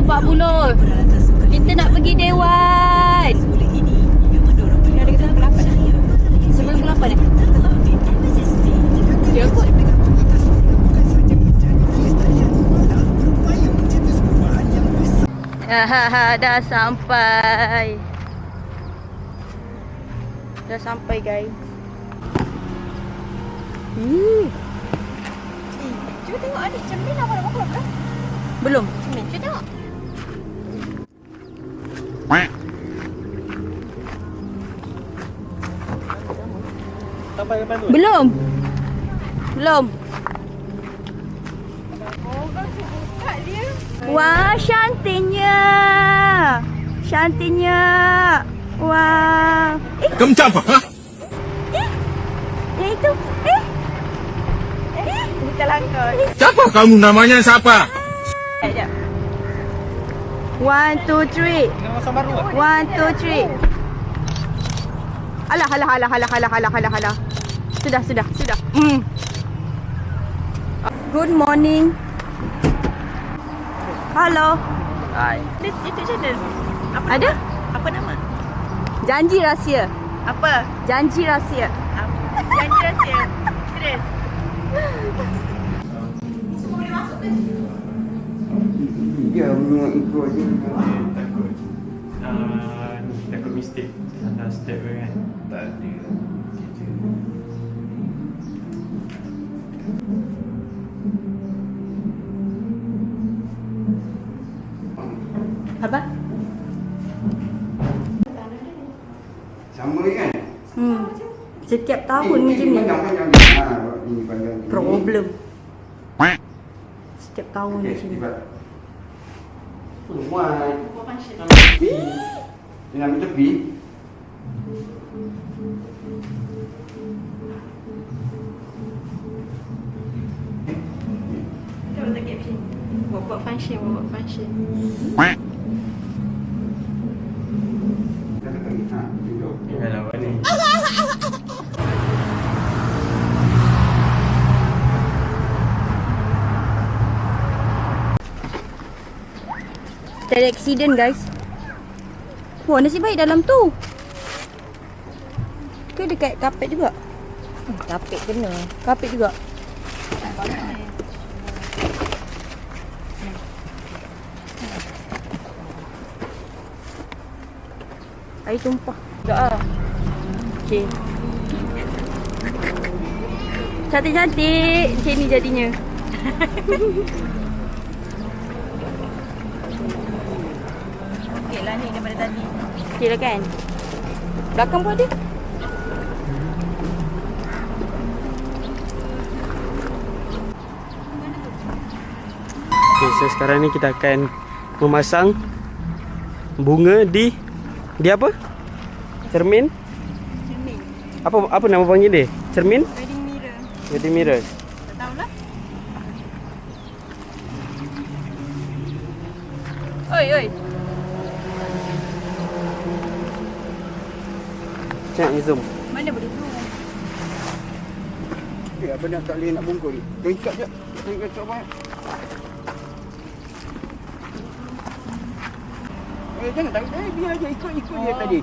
7.40. Kita nak pergi Dewan. Dia ada kata pukul 8 dah. Sebelum pukul 8 dah. Ya kot. Dah sampai. Dah sampai guys. Cuba tengok adik cermin apa dah buka belum? Belum. Cermin, cuba tengok. Sampai depan tu? Belum. Belum. Oh, kan buka dia. Wah, cantiknya. Cantiknya. Wah. Kamu apa? Ha? Yang itu. Bukan langkah. Siapa kamu namanya siapa? Sekejap. 1, 2, 3. Dengan masa baru ah? 1, 2, 3. Alah. Sudah. Good morning. Halo. Hai. Itu channel. Ada? Apa nama? Janji rahsia. Apa? Janji rahsia. Janji rahsia. Serius. Dia memang ikut je. Takut takut mistake salah step kan. Tak ada. Apa? Sama kan? Setiap tahun macam ni. Panjang. Ini panjang. Problem. Setiap tahun Okey, macam ni. libat. Muat. Dia ambil tepi. Kita letak caption. Buat function. Duduk. Yalah apa ni? Kita ada accident guys. Wah, nasib baik dalam tu. Ke dekat kapet juga? Kapet kena. Kapet juga. Air tumpah. Tak ah. Okey. Cantik-cantik. Macam ni jadinya. Okey lah ni daripada tadi. Okey dah kan? Belakang pun ada. Okay, so sekarang ni kita akan memasang bunga di apa? Cermin? Cermin. Apa nama panggil dia? Cermin? Wedding mirror. Wedding mirror. Tak tahulah. Oi. Macam nak zoom. Mana boleh tu? Apa nak tak boleh nak bungkul ni? Kau ikat je. Kau ikat tak banyak. Jangan tak. Biar je ikut je tadi.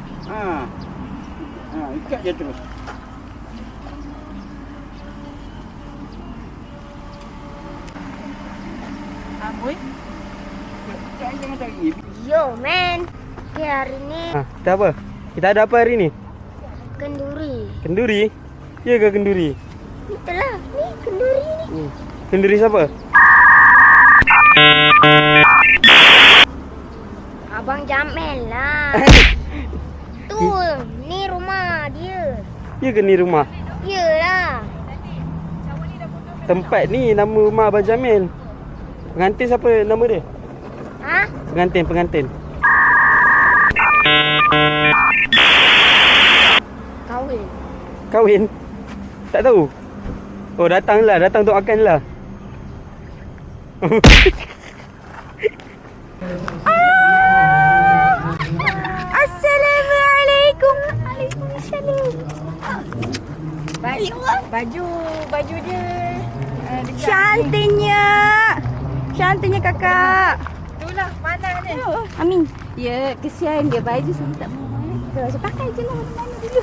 Ikat je terus. Amboi. Jangan lagi. Yo man, hari ni Kita apa? Kita ada apa hari ni? kenduri. Kenduri? Ya ke kenduri? Itulah, ni kenduri ni. Kenduri siapa? Abang Jamel lah. Tu, ni rumah dia. Ya ke ni rumah? Yelah. Tempat ni nama rumah Abang Jamil. Pengantin siapa nama dia? Ha? Pengantin. Kahwin? Tak tahu? Oh, datang doakanlah. Assalamualaikum. Baju dia. Cantiknya kakak. Itulah mana Amin. Ya, kesian dia baju sampai tak mau. Kita rasa pakai je lah mana dulu.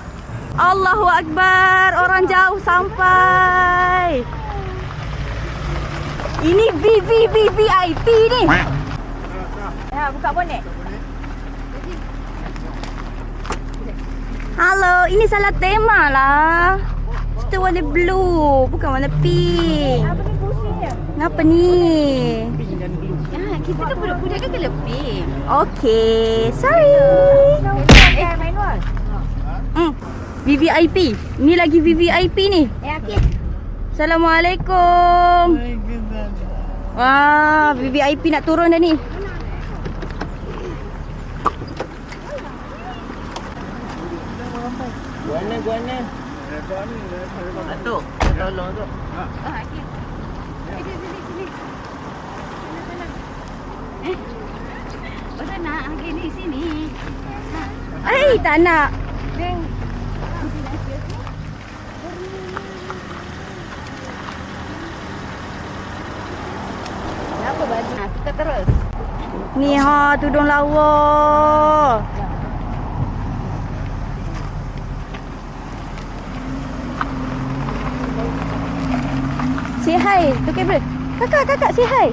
Allahu Akbar. Orang jauh sampai. Ini VIP ni. Ya, buka bonet. Halo, ini salah tema lah. Kita warna blue, bukan warna pink. Apa ni pusingnya? Kenapa ni? Ya, kita kan budak-budak kan lebih. Okay, sorry. Manual. VVIP. Ni lagi VVIP ni. okey. Assalamualaikum. Wah, VVIP nak turun dah ni. Guana. Atuk, tolong tu. Pasal nak angkat ni sini. Tak nak. Apa baju? Kita terus. Ni tudung lawa. Say hi tu kabel. Kakak say hi.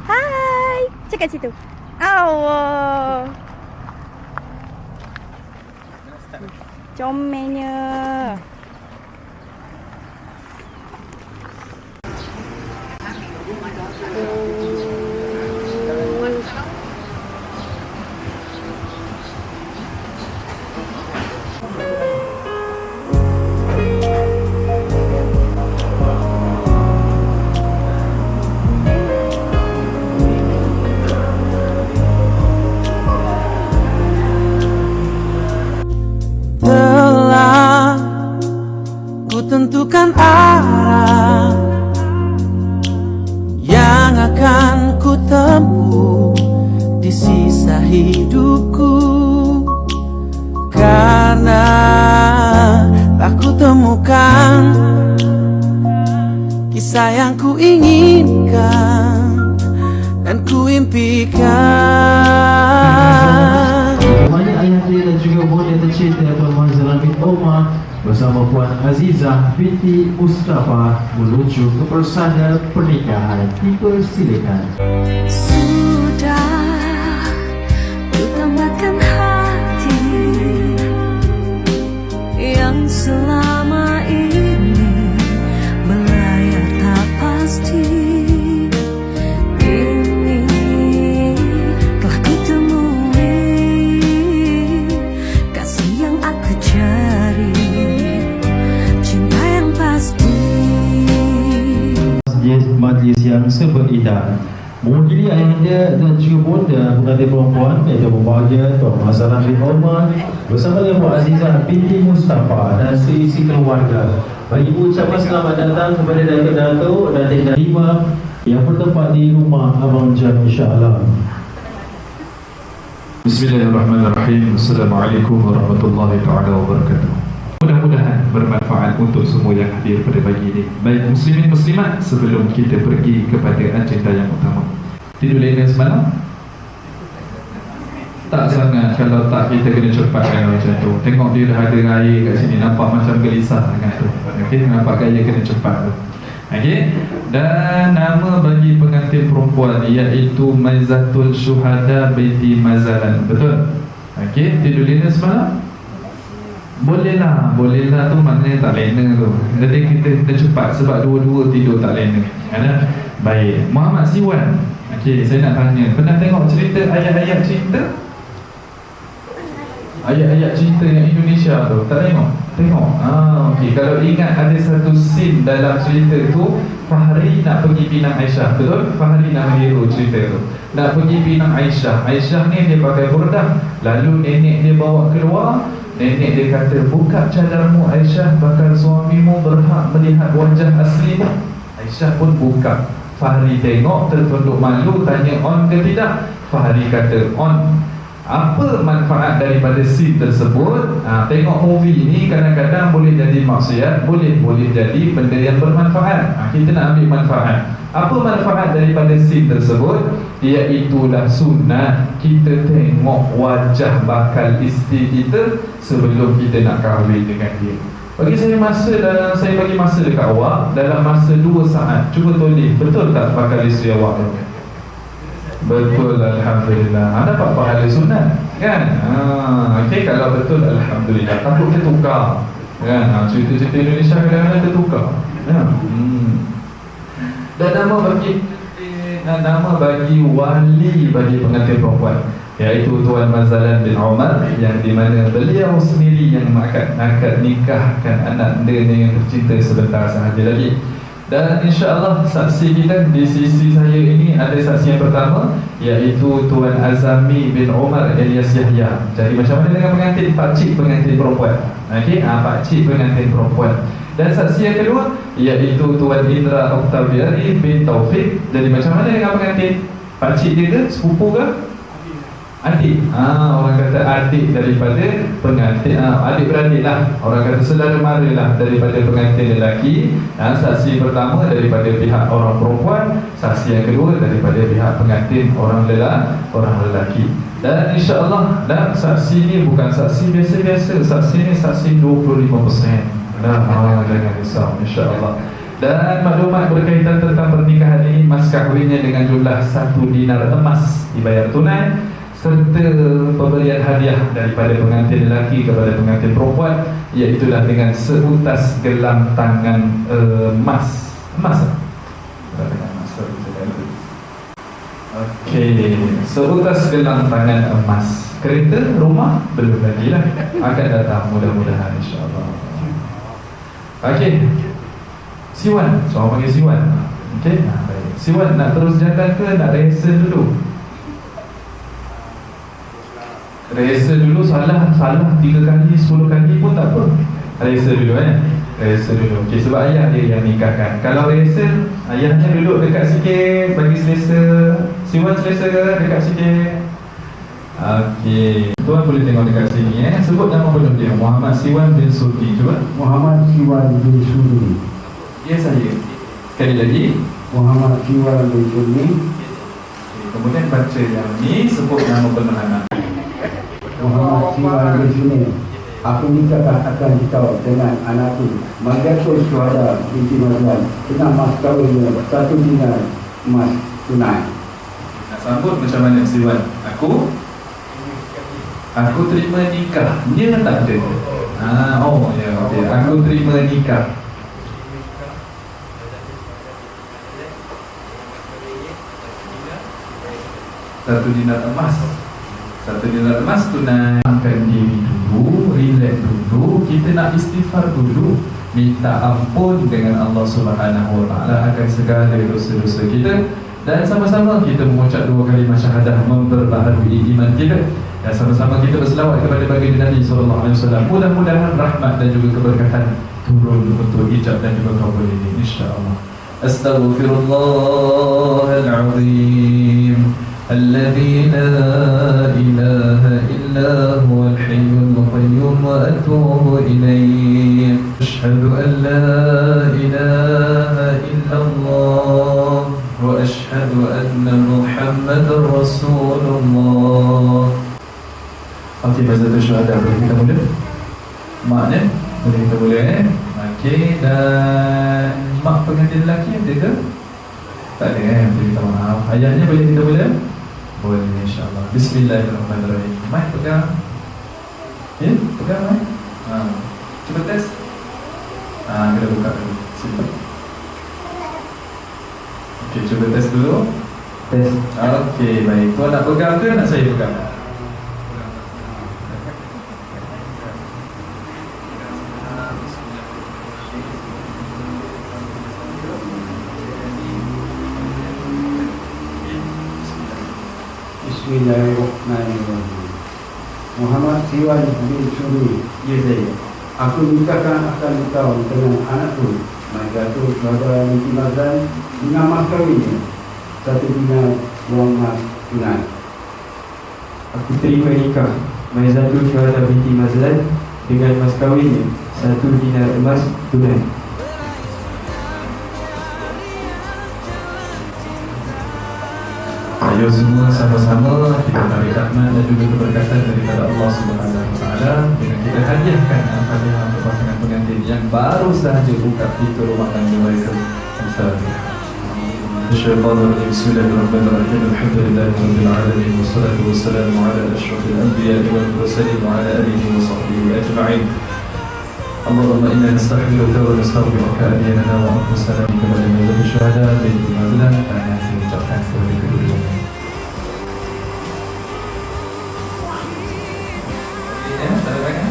Hai. Cakap situ. Allah. Comelnya. Telah ku tentukan arah yang akan ku tempuh di sisa hidupku, karena tak ku temukan kisah yang ku inginkan dan ku impikan. Banyak ayah dia dan juga bonda tercinta Tuan Mazlan bin Omar bersama Puan Azizah binti Mustafa menuju ke persada pernikahan. Dipersilakan. Sudah ku tambahkan hati yang selama ini melayar tak pasti. Ini telah ku temui kasih yang aku cari, cinta yang pasti. Majlis yang seberindah mewakili ayahanda dan juga bonda pengantin perempuan iaitu berbahagia Tuan Mazlan bin Omar bersama dengan Puan Azizah binti Mustafa dan seisi keluarga. Bagi ibu ucapan selamat datang kepada Datuk-Datuk dan Datuk Lima yang bertempat di rumah Abang Jam, insya-Allah. Bismillahirrahmanirrahim. Assalamualaikum warahmatullahi taala wabarakatuh. Mudah-mudahan bermanfaat untuk semua yang hadir pada pagi ini. Baik muslimin muslimat, sebelum kita pergi kepada agenda yang utama, tidur lena semalam? Tak sangat. Kalau tak, kita kena cepatkan macam tu. Tengok dia dah ada air kat sini, nampak macam gelisah sangat tu. Okey, nampak gaya kena cepat tu. Okey, dan nama bagi pengantin perempuan iaitu Maizatul Syuhada binti Mazlan. Betul? Okey, tidur lena semalam? Bolehlah tu maknanya tak lena tu. Jadi kita cepat sebab dua-dua tidur tak lena. Ada? Baik. Muhammad Siwan. Okey, saya nak tanya, pernah tengok cerita ayat-ayat cinta? Ayat-ayat cinta yang Indonesia tu, tak tengok? Tengok. Okey, kalau ingat ada satu scene dalam cerita tu, Fahri nak pergi pinang Aisyah, betul? Fahri nak meniru cerita tu. Nak pergi pinang Aisyah. Aisyah ni dia pakai burdah. Lalu nenek dia bawa keluar. Nenek dia kata, buka cadarmu Aisyah, bakal suamimu berhak melihat wajah aslimu. Aisyah pun buka. Fahri tengok, tertunduk malu, tanya on ke tidak. Fahri kata on. Apa manfaat daripada scene tersebut? Tengok movie ni kadang-kadang boleh jadi maksiat, boleh jadi benda yang bermanfaat. Kita nak ambil manfaat. Apa manfaat daripada sin tersebut? Iaitulah sunat kita tengok wajah bakal isteri kita sebelum kita nak kahwin dengan dia. Bagi saya saya bagi masa dekat awak dalam masa 2 saat. Cuba tulis, betul tak bakal isteri awak? Betul, alhamdulillah. Anda dapat pahala sunat kan? Okey, kalau betul alhamdulillah. Takut tertukar kan? Cerita-cerita Indonesia kadang-kadang tertukar ya. Dan nama bagi wali bagi pengantin perempuan, iaitu Tuan Mazalan bin Umar, yang di mana beliau sendiri yang akan nikahkan anak dia yang tercinta sebentar sahaja lagi. Dan insya-Allah saksi kita di sisi saya ini ada saksi yang pertama, iaitu Tuan Azami bin Umar Elias Yahya. Jadi macam mana dengan pengantin? Pakcik pengantin perempuan. Okey, pakcik pengantin perempuan. Dan saksi yang kedua iaitu Tuan Indra Oktaviari bin Taufik. Jadi macam mana dengan pengantin? Pakcik dia ke? Sepupu ke? Adik. Orang kata adik daripada pengantin, adik-beradik lah. Orang kata saudara mara lah daripada pengantin lelaki. Saksi pertama daripada pihak orang perempuan, saksi yang kedua daripada pihak pengantin orang lelaki. Dan insya-Allah, dan saksi ni bukan saksi biasa-biasa. Saksi ni saksi 25%. Jangan risau, insya-Allah. Dan maklumat berkaitan tentang pernikahan ini, mas kahwinnya dengan jumlah 1 dinar emas dibayar tunai, serta pemberian hadiah daripada pengantin lelaki kepada pengantin perempuan, iaitulah dengan seutas gelang tangan emas. Okey, seutas gelang tangan emas. Kereta, rumah belum lagi lah, akan datang mudah-mudahan insya-Allah. Okey, Siwan, seorang panggil Siwan. Okey, baik. Siwan nak terus jantan ke nak rehearsal dulu? Rehearsal dulu, salah 3 kali 10 kali pun tak apa. Rehearsal dulu rehearsal dulu. Okey, sebab ayah dia yang nikahkan. Kalau rehearsal, ayahnya duduk dekat sikit bagi selesa. Siwan selesa ke dekat sikit? Okey, tuan boleh tengok dekat sini Sebut nama penuh dia, Muhammad Siwan bin Sudi. Cuba. Muhammad Siwan bin Sudi. Ya, saya. Sekali lagi, Muhammad Siwan bin Sudi. Kemudian baca yang ni, sebut nama penuh anak. Muhammad Siwan bin Sudi. Aku nikahkan akan dikau dengan anakku Mariatul Syuhada binti Mazlan dengan mas kahwinnya 1 dinar emas tunai. Nak sambut macam mana Siwan? Aku terima nikah. Dia tak ada. Okay. Aku terima nikah. Satu dinar emas tunai. Angkat diri dulu, relax dulu. Kita nak istighfar dulu, minta ampun dengan Allah Subhanahu Wa Taala akan segala dosa-dosa kita. Dan sama-sama kita mengucap 2 kali syahadah memperbaharui iman kita. Dan sama-sama kita berselawat kepada baginda Nabi SAW. Mudah-mudahan rahmat dan juga keberkatan turun untuk ijab dan juga kabul ini, insya-Allah. Astaghfirullahalazim alladzi la ilaha illa huwal hayyul qayyum wa atubu ilayh. Asyhadu an la ilaha illallah wa asyhadu anna Muhammadar Rasulullah. Okey, Mazatul Syuhada boleh kita mula? Maknya boleh kita mula Okey, dan mak pengantin lelaki ada ke? Tak ada boleh kita maaf. Ayahnya boleh kita mula? Boleh, insya-Allah. Bismillahirrahmanirrahim. Mai pegang. Ya, pegang mai. Cuba test. Kita buka dulu. Sini. Okey, cuba test dulu. Test. Okey, baik. Tuan nak pegang ke nak saya pegang? Bismillahirrahmanirrahim. Muhammad Siwan bin Sudi. Ya, saya. Aku nikahkan akan dikau dengan anakku Mariatul Syuhada binti Mazlan dengan mas kahwinnya 1 dinar wang emas tunai. Aku terima nikah Mariatul Syuhada binti Mazlan dengan mas kahwinnya 1 dinar emas tunai. Mari semua sama-sama kita tarik rahmat dan juga keberkatan daripada Allah Subhanahu Wa Taala dengan kita hadiahkan Al-Fatihah untuk pasangan pengantin yang baru sahaja buka pintu rumah tangga mereka. Al-Fatihah. Bismillahirrahmanirrahim. Bismillahirrahmanirrahim. Alhamdulillahirabbil alamin wassalatu wassalamu ala asyrafil anbiya'i wal mursalin wa ala alihi wa sahbihi ajma'in. اللهم إنا نستغفرك ونستغفرك أدياننا وأنفسنا كما لم الشهداء بنت مازلان فأنا mengucapkan kepada kedua-duanya. Ya, tak ada kan?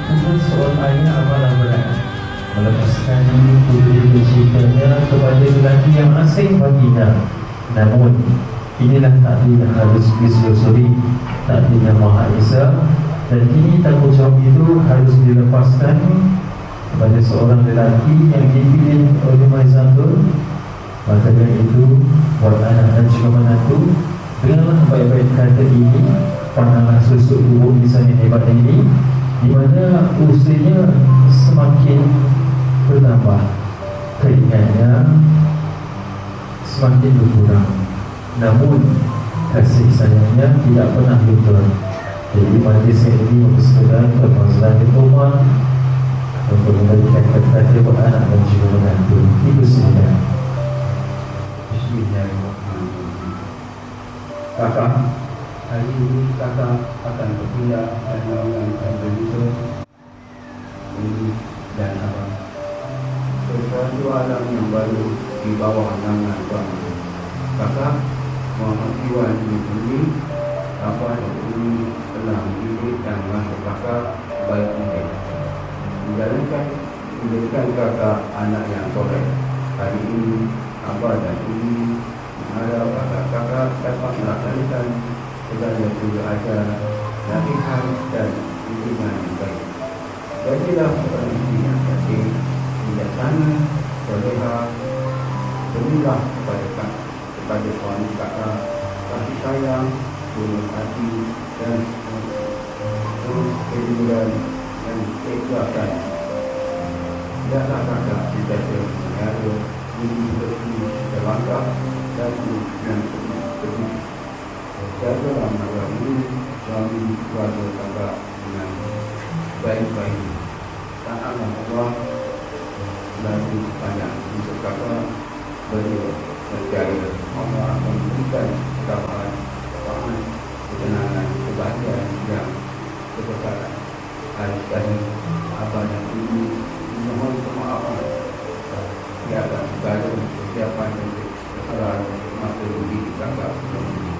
Untuk seorang ayah amalan berat melepaskan puteri tercintanya kepada lelaki yang asing baginya. Namun inilah takdir yang harus disusuri, takdir yang Maha Esa, dan kini tanggungjawab itu harus dilepaskan kepada seorang lelaki yang dipilih oleh Maizatun. Maka dengan itu, buat anak dan juga menantu, dengarlah baik-baik kata ini, pandanglah susuk tubuh insan yang hebat ini, di mana usianya semakin bertambah, keinginannya semakin berkurang, namun kasih sayangnya tidak pernah luntur. Jadi majlis ini mempersilakan Tuan-Tuan di rumah untuk memberikan kata-kata kepada anak dan juga menantu. Dipersilakan. Bismillahirrahmanirrahim. Kakak, hari ini kakak akan berpindah dan melakukan berita ini dan abang. Sesuatu alam yang baru di bawah naungan Tuan. Kakak Muhammad Iwan ini apa ini telah mendidik dan mengasuh kakak baik mungkin. Menjadikan kakak anak yang soleh. Hari ini abah dan ibu mengharap kakak dapat melaksanakan segala tugas ajar, latihan dan bimbingan yang baik. Jadilah seorang istri yang cantik, bijaksana, soleha, berilah kepada suami kakak, kasih sayang, tulus hati dan terus kejujuran dan keikhlasan. Tidaklah kakak sentiasa mengatur diri bersih, terlangkah dan sedih. Jagalah melalui suami keluarga kakak dengan baik-baik. Taatlah Allah lalu banyak untuk kakak percaya Allah akan memberikan ketabahan, ketenangan, kebahagiaan yang berkekalan. Hari sekali abah dan ibu memohon kemaafan di atas segala persiapan dan kesalahan masa diri kakak sebelum ini.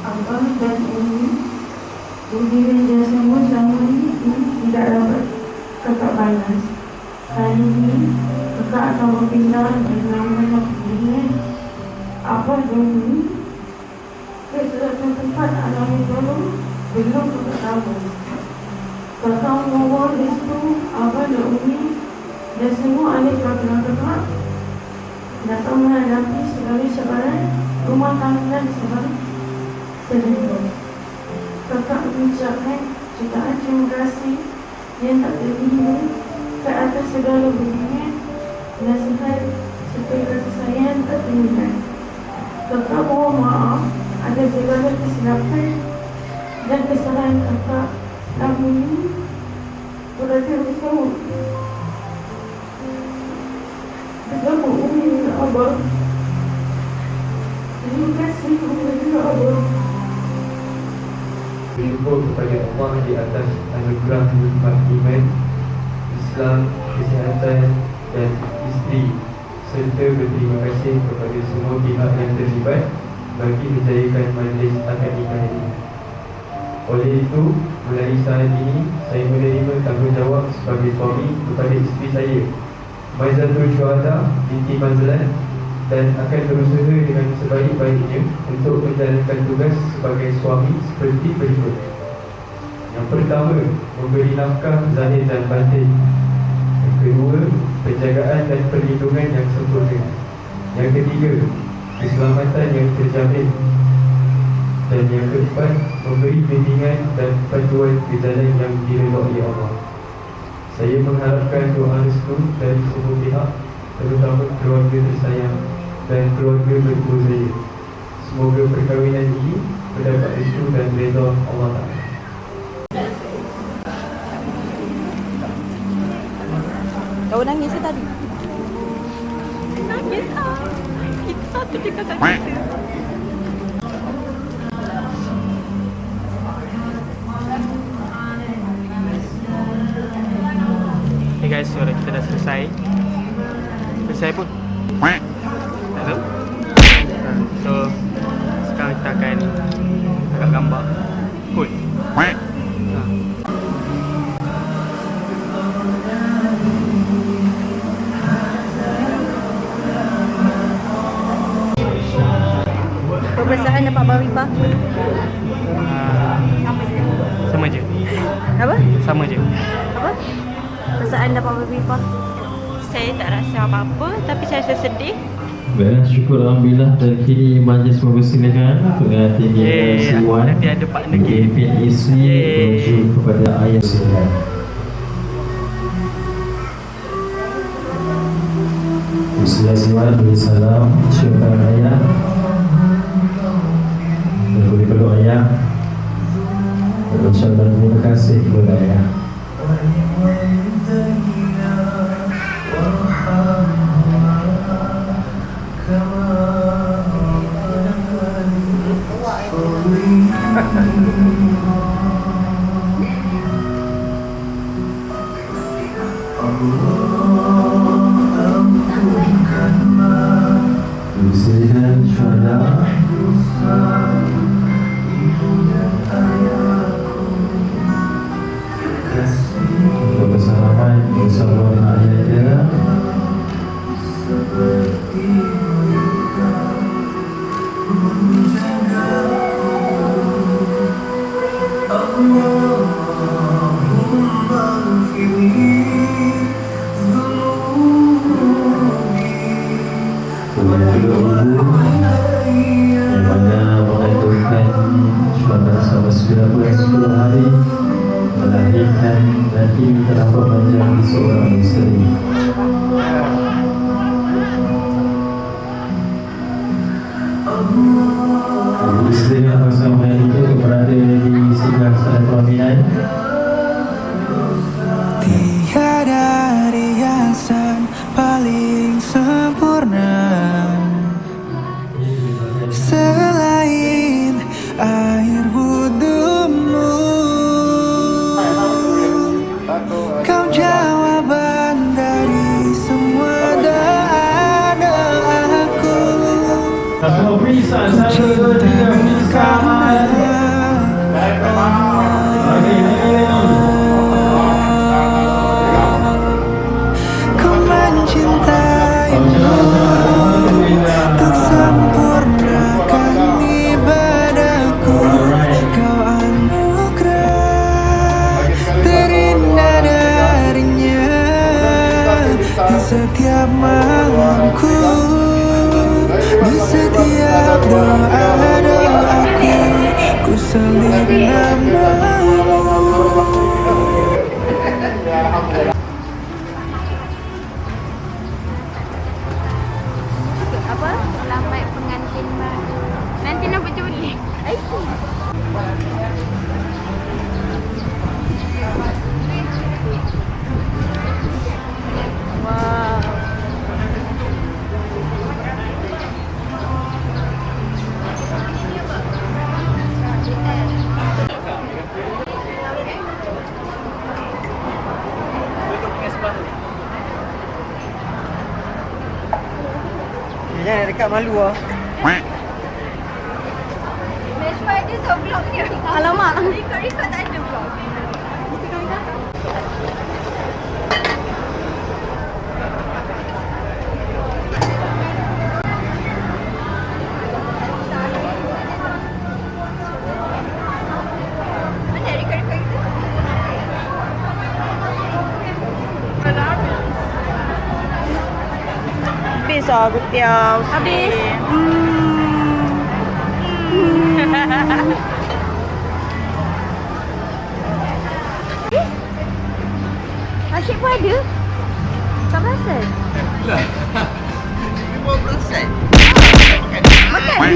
Abah dan Umi berdiri semua selama ini tidak dapat kakak balas. Hari ini kakak akan berpindah dari nama pilihan Abah dan Umi ke suatu tempat alam baru belum kakak tahu. Kakak mohon restu Abah dan Umi dan semua adik kakak datang menghadapi segala cabaran rumah tangga sebab terhidup. Kakak mengucapkan jutaan terima kasih yang tak terhingga ke atas segala bimbingan, nasihat serta kasih sayang tak terhingga. Kakak mohon maaf atas segala kesilapan dan kesalahan kakak. Namun ini berada bersama bersama Umi dan Abah. Terima kasih kepada Abah. Bersyukur kepada Allah di atas anugerah nikmat iman, Islam, kesihatan dan isteri, serta berterima kasih kepada semua pihak yang terlibat bagi menjayakan majlis akad nikah ini. Oleh itu, mulai saat ini saya menerima tanggungjawab sebagai suami kepada isteri saya, Maizatul Syuhada binti Mazlan, dan akan berusaha dengan sebaik-baiknya untuk menjalankan tugas sebagai suami seperti berikut. Yang pertama, memberi nafkah zahir dan batin. Yang kedua, penjagaan dan perlindungan yang sempurna. Yang ketiga, keselamatan yang terjamin. Dan yang keempat, memberi bimbingan dan panduan ke jalan yang diredai Allah. Saya mengharapkan doa restu dari semua pihak, terutama keluarga tersayang dan keluarga berdua saya. Semoga perkahwinan ini mendapat restu dan redha Allah Ta'ala. Kau nangis ke tadi? Nangis ah. Itu satu di kakak kita. Okay guys, so kita dah selesai. Selesai pun. Tak tahu. So sekarang kita akan agak gambar. Cool. Perasaan dapat Baripa? Sama je. Apa? Sama je. Apa? Perasaan dapat Baripa? Saya tak rasa apa-apa, tapi saya rasa sedih. Baik, syukur Alhamdulillah. Dan kini majlis mempersilakan pengantin Siwan Nanti ada partner game. Kevin Isni menuju kepada ayah silakan. Usia Siwan beri salam, syukur ayah. Beri peluk ayah. Berucapkan terima kasih kepada ayah. Bersihan syuhada bersalaman bersama dengan ayah dia. Yang mana mengandungkan selama 10 hari, melahirkan dan kini terdapat menjadi seorang isteri. Ibu isteri yang bersama itu berada di sidang salat pelaminan. Tiada riasan paling sempurna selain air wudhumu. Kau jawaban dari semua doa-doaku. Ku cinta karena ku mencintaimu. Tak sempurnakan ibadahku. Kau anugerah terindah darinya. Di setiap malamku, di setiap doa-doaku, ku salib namamu. Apa? Selamat pengantin baru. Nanti nak bercuti. Wow. Jangan dekat malu ah. Nashwa ada so vlog ni. Alamak. Record tak ada vlog. Mana record itu? Habis. besar ketiau. Habis. Asyik pun ada. Tak perasan. Lah. 5%. Makan.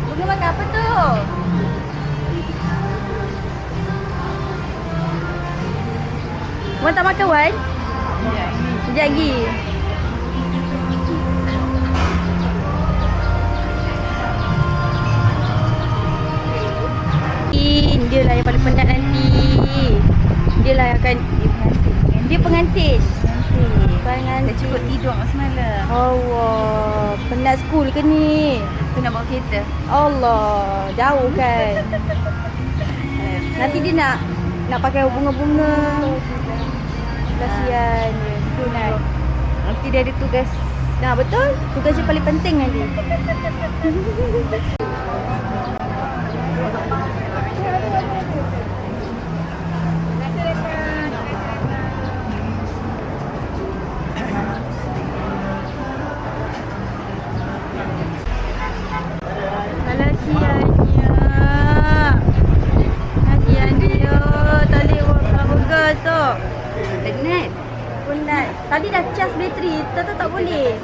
Bunga makan apa tu? Wan tak makan Wan? Sekejap lagi. Dia lah yang paling penat nanti. Dia lah yang akan dia pengantin. Tak cukup tidur semalam. Allah, penat school ke ni? Kena bawa kereta. Allah, jauh kan. Nanti dia nak pakai bunga-bunga. Kasihan dia. Penat. Nanti dia ada tugas. Nah, betul. Tugas yang paling penting nanti. Tadi dah cas bateri, tak boleh.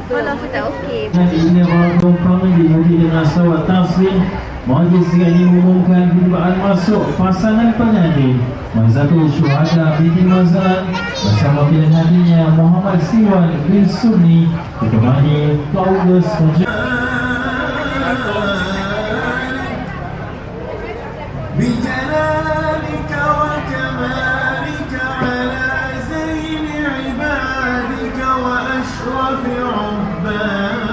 Kalau aku tak okey. Hari ini para penumpang diundi dengan salawat taslim. Majlis sekali mengumumkan percubaan masuk pasangan pengantin Mazatul Syuhada binti Mazlan bersama pilihannya Muhammad Siwan bin Sunni ditemani Claudius بجلالك وكمالك على زين عبادك وأشرف عبادي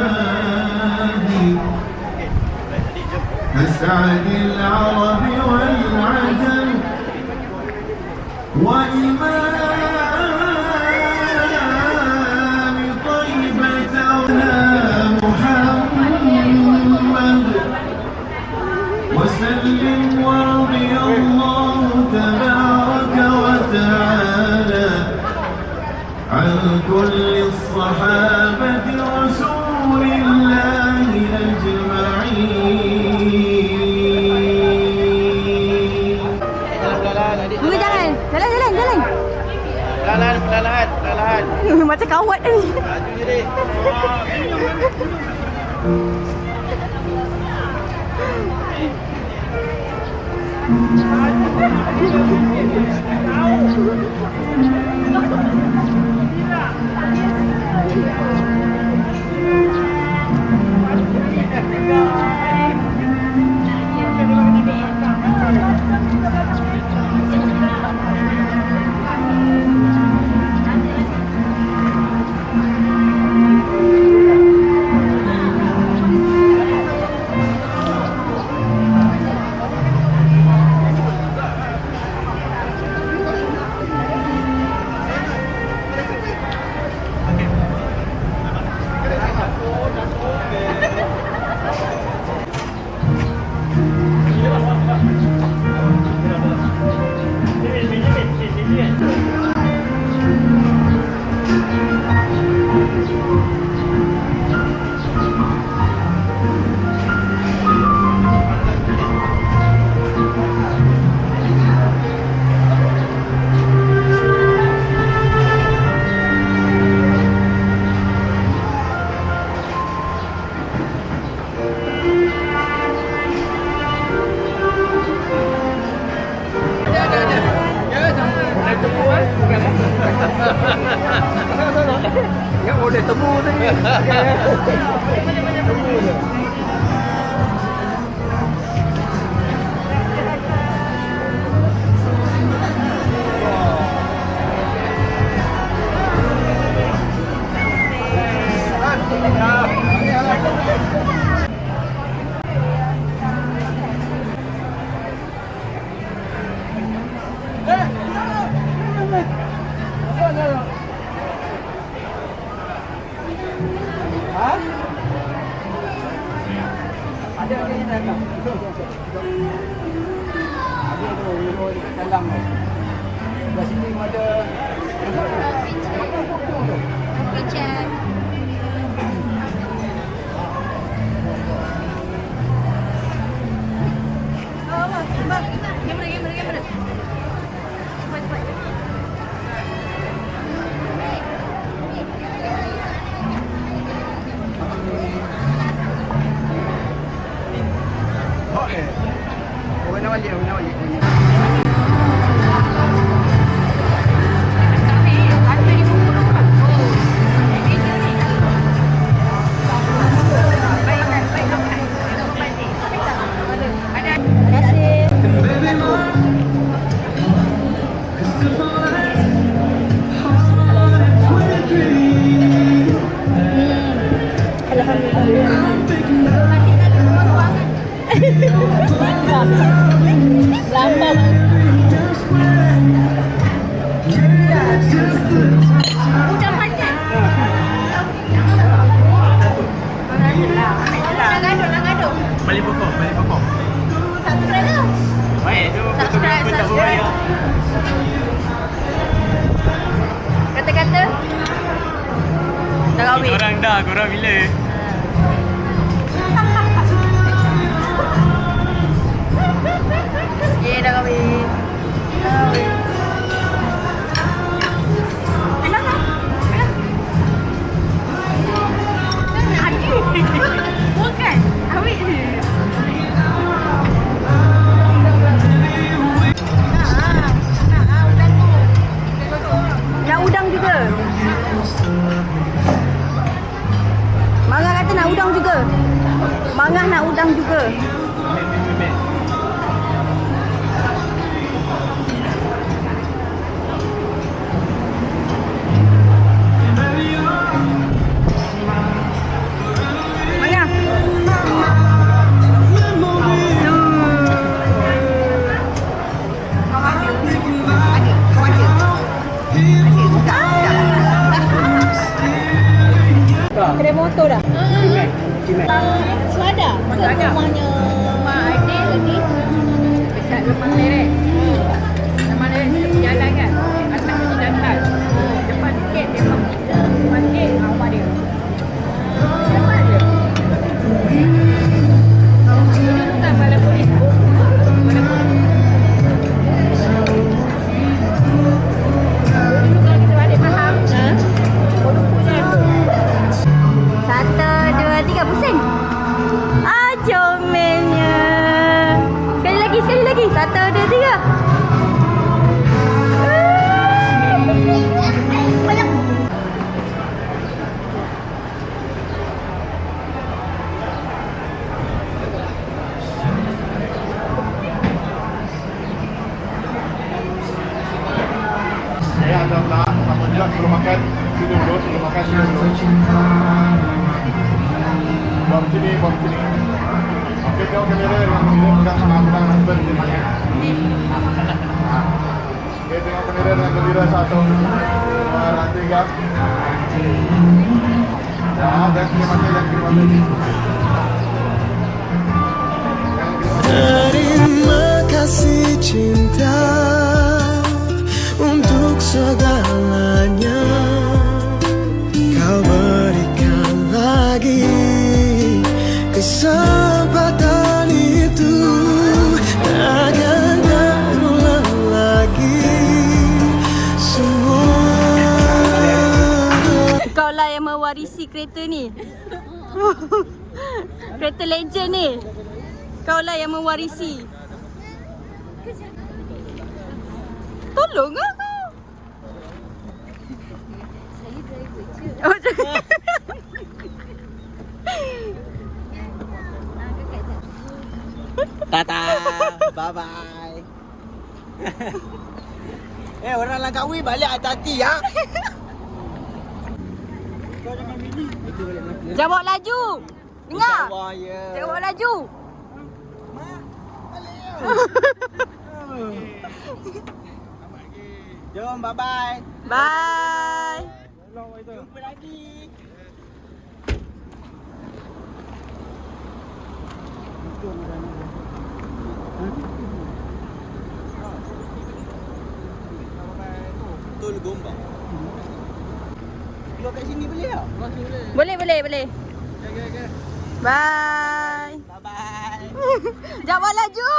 أسعد العرب والعجم وإمام طيبة محمد وسلم ورضي الله تبارك وتعالى عن كل الصحابة رسول الله أجمعين. Bunga jangan. Jalan. Perlahan. Macam kawat ni. Laju je deh. Ingat model temu tadi. Ada yang datang. Ada tu, dalam tu. Sebelah sini ada Picture. Oh, bang. Kamera. Cepat. okey. Orang nak balik. Balik pokok. Subscribe lah. Baik tu. Subscribe. Kata-kata. Dah kahwin. Korang bila? Dah kahwin. Bukan. Awet je. Nak udang juga. Mangah kata nak udang juga. Mangah nak udang juga. Kedai motor dah? Selada? Ke rumahnya Mak Aidil tadi? Dekat Lemang Leret. Lemang Leret jalan kan? Atas kecil jantan. Depan sikit dia depan sikit rumah dia. Depan je. Ini bukan balai polis. Balai polis. Dulu kalau kita balik faham, kodok punya tu. 1, 2, 3 pusing. Comelnya. Sekali lagi. 1, 2, 3. Saya ada nak sama juga sebelum makan. Sini dulu. Buat sini. Okey, tengok kamera yang pegang tangan husband di mana. Okey, tengok kamera dengan gembira 1, 2, 3. Jangan kiri mata. Terima kasih cinta untuk segalanya kau berikan lagi kesempatan itu agar terulang lagi semua. Kau lah yang mewarisi kereta ni. Kereta legend ni. Kau lah yang mewarisi. Tolong aku. Saya driver je. Oh, Tata, bye-bye. Orang Langkawi balik hati-hati ya. Jawab laju. Dengar. Ya. Jawab laju. Jom, bye-bye. Bye. Jumpa lagi. Betul gombang. Keluar kat sini boleh tak? Boleh. Bye. Bye bye. Jangan laju.